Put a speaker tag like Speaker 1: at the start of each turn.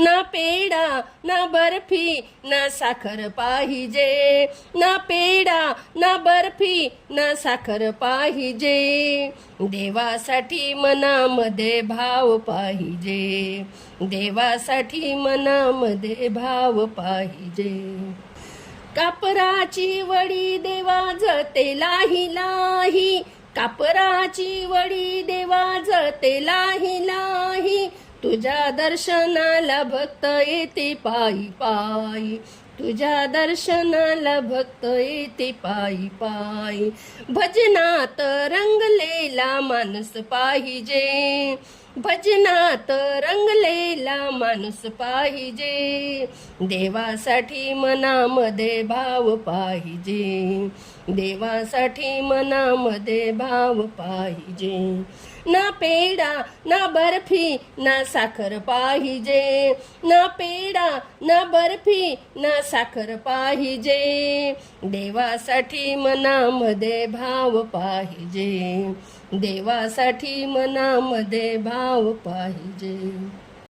Speaker 1: ना पेढा ना बर्फी ना साखर पाहिजे, ना पेढा ना बर्फी ना साखर पाहिजे, देवासाठी मनामध्ये भाव पाहिजे, देवासाठी मनामध्ये भाव पाहिजे. कापराची वडी देवा जळते लाही लाही, कापराची वडी देवा जळते लाही लाही, तुझ्या दर्शनाला भक्त येते पायी पायी, तुझ्या दर्शनाला भक्त येते पायी पायी. भजनात रंगलेला माणूस पाहिजे, भजनात रंगलेला माणूस पाहिजे, देवासाठी मनामध्ये भाव पाहिजे, देवासाठी मनामध्ये भाव पाहिजे. ना पेढा ना बर्फी ना साखर पाहिजे, ना पेढा ना बर्फी ना साखर पाहिजे, देवासाठी मनामध्ये भाव पाहिजे, देवासाठी मनामध्ये भाव पाहिजे.